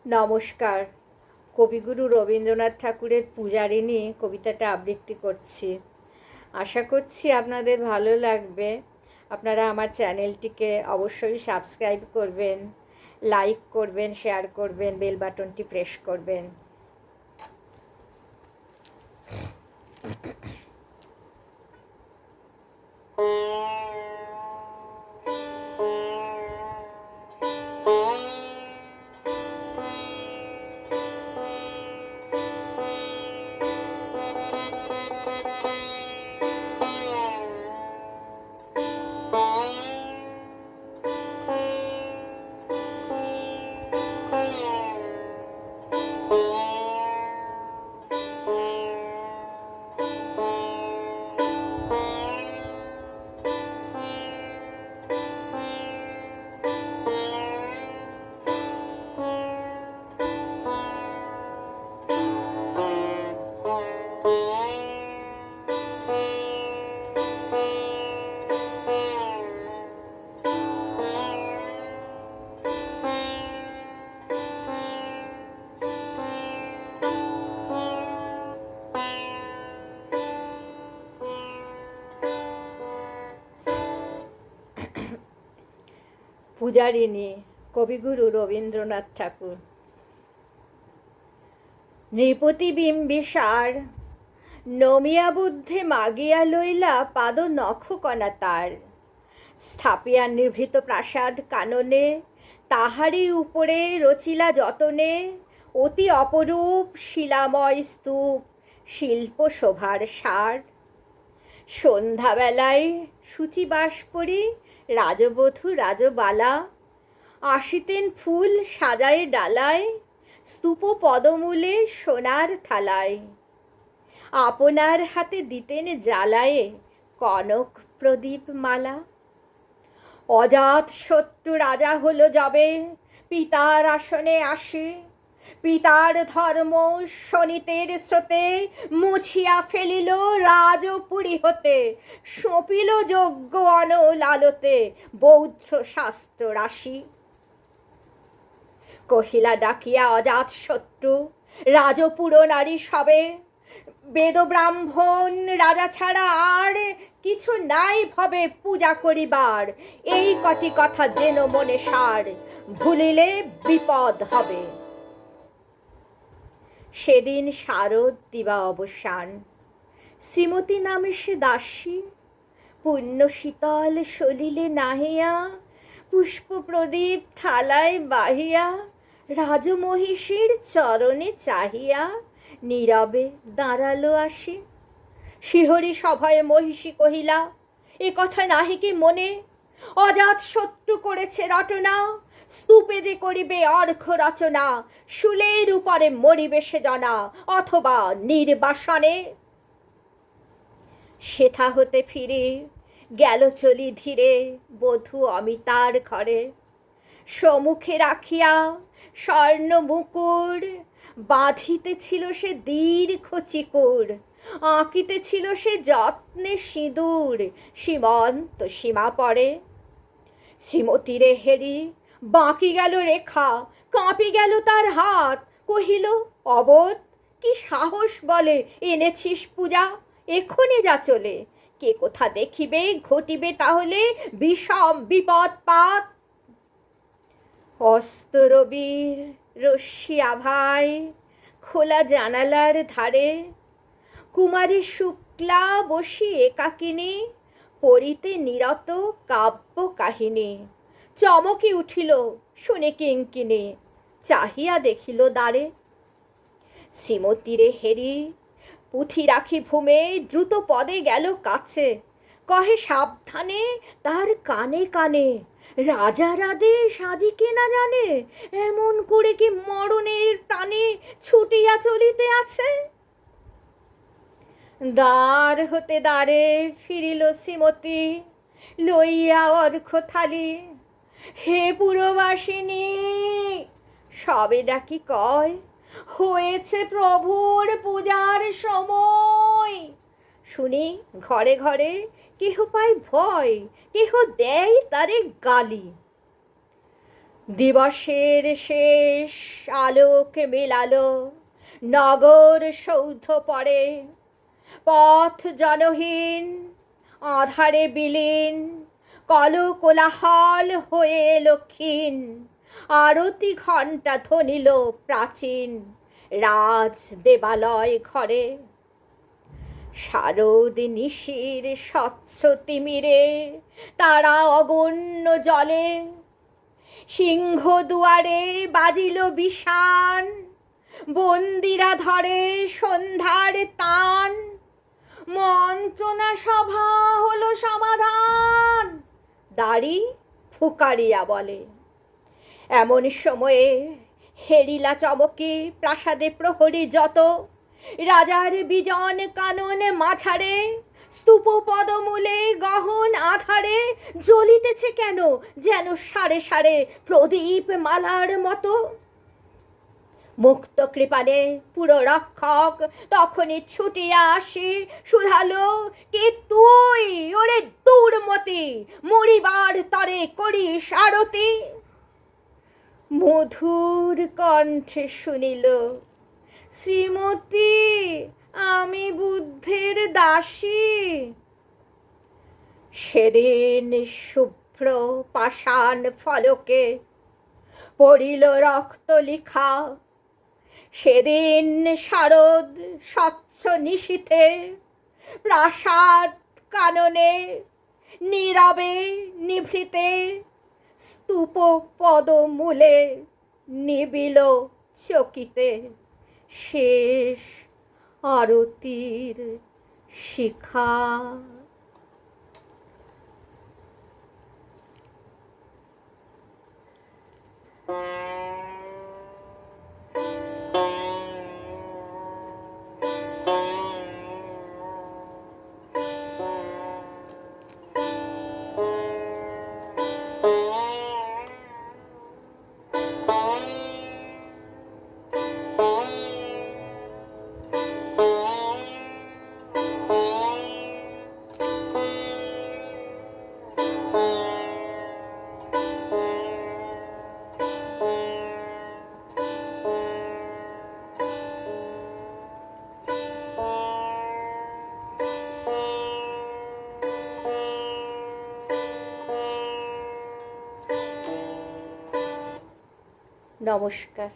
নমস্কার। কবিগুরু রবীন্দ্রনাথ ঠাকুরের পূজারিণী কবিতাটা আবৃত্তি করছি। আশা করছি আপনাদের ভালো লাগবে। আপনারা আমার চ্যানেলটিকে অবশ্যই সাবস্ক্রাইব করবেন, লাইক করবেন, শেয়ার করবেন, বেল বাটনটি প্রেস করবেন। পূজারিণী কবিগুরু রবীন্দ্রনাথ ঠাকুর। নৃপতি বিম্বিসার নমিয়া বুদ্ধে মাগিয়া লইলা পাদ নখকণা তার, স্থাপিয়া নিভৃত প্রাসাদ কাননে, তাহারই উপরে রচিলা যতনে অতি অপরূপ শিলাময় স্তূপ, শিল্প শোভার সার। সন্ধ্যাবেলায় সূচিবাস পরি রাজবধূ রাজবালা, আসিতেন ফুল সাজায় ডালায়, স্তূপ পদমূলে সোনার থালায়। আপনার হাতে দিতেন জ্বালায়ে কনক প্রদীপ মালা। অজাত শত্রু রাজা হলো যবে পিতার আসনে আসে, পিতার ধর্ম শনিতের স্রোতে মুছিয়া ফেলিল রাজপুরী হতে, সঁপিল যজ্ঞ অনল আলোতে বৌদ্ধ শাস্ত্র রাশি। কহিলা ডাকিয়া অজাত শত্রু রাজপুর নারী সবে, বেদ ব্রাহ্মণ রাজা ছাড়া আর কিছু নাই ভবে পূজা করিবার, এই কটি কথা যেন মনে সার, ভুলিলে বিপদ হবে। সেদিন শারদ দিবা অবসান, শ্রীমতী নামে সে দাসী, পুণ্য শীতল সলিলে নাহিয়া, পুষ্প প্রদীপ থালায় বাহিয়া, রাজমহিষীর চরণে চাহিয়া নীরবে দাঁড়ালো আসি। শিহরি সভায় মহিষী কহিলা, এ কথা নাহি কি মনে, অজাত শত্রু করেছে রটনা, স্তূপে যে করিবে অর্ঘ্য রচনা, শুলের উপরে মরিবে সে জনা, অথবা নির্বাসনে। সেথা হতে ফিরে গেল চলি ধীরে বধূ অমিতার ঘরে, সম্মুখে রাখিয়া স্বর্ণ মুকুর, বাঁধিতেছিল সে দীর্ঘ চিকুর, আঁকিতেছিল সে যত্নে সিঁদুর, সীমন্ত সীমা পড়ে। শ্রীমতীরে হেরি বাঁকি গেল রেখা, কাঁপি গেল তার হাত, কহিল, অবোধ কি সাহস বলে এনেছিস পূজা, এক্ষুনি যা চলে, কে কোথা দেখিবে ঘটিবে তাহলে বিষম বিপদ পাত। অস্তরবীর রশ্মি আভায় খোলা জানালার ধারে, কুমারী শুক্লা বসি একাকিনী, পড়িতে নিরত কাব্য কাহিনী। চমকি উঠিল শুনে কিঙ্কিনী, চাহিয়া দেখিল দ্বারে। শ্রীমতীরে হেরি পুঁথি রাখি ভূমে দ্রুত পদে গেল কাছে, কহে সাবধানে তার কানে কানে, রাজা রাধে সাজিকে না জানে, এমন করে কি মরণের টানে ছুটিয়া চলিতে আছে। দ্বার হতে দ্বারে ফিরিল শ্রীমতী, লইয়া অর্ঘ্য থালি। হে পুরবাসিনী, সবে ডাকি কয়, হয়েছে প্রভুর পূজার সময়। শুনি ঘরে ঘরে কেহ পায় ভয়, কেহ দেয় তারে গালি। দিবসের শেষ আলোক মেলালো নগর সৌধ পরে, পথ জনহীন আধারে বিলীন, কলকোলাহল হয়ে লক্ষীন, আরতি ঘণ্টা ধ্বনিল প্রাচীন রাজ দেবালয় ঘরে। শারদ নিশির স্বচ্ছ তিমিরে তারা অগণ্য জলে, সিংহ দুয়ারে বাজিল বিষাণ, বন্দিরা ধরে সন্ধ্যার তান, মন্ত্রণা সভা হলো সমাধান, দাড়ি ফুকারিয়া বলে। এমন সময়ে হেরিলা চমকে প্রাসাদে প্রহরী যত, রাজার বিজন কানন মাঝারে, স্তূপ পদমূলে গহন আধারে, জ্বলিতেছে কেন যেন সারে সারে প্রদীপ মালার মতো। মুক্ত কৃপানে পুরো রক্ষক তখনই ছুটিয়া আসি, শুধালো, কে তুই ওরে দুর্মতি, মরিবার তরে করিস আরতি। মধুর কণ্ঠে শুনিল, শ্রীমতী আমি বুদ্ধের দাসী। সেদিন শুভ্র পাষাণ ফলকে পড়িল রক্ত লিখা, সেদিন শারদ স্বচ্ছ নিশীথে প্রাসাদ কাননে নীরবে নিভৃতে, স্তূপ পদমূলে নিবিল চকিতে শেষ আরতির শিখা। নমস্কার।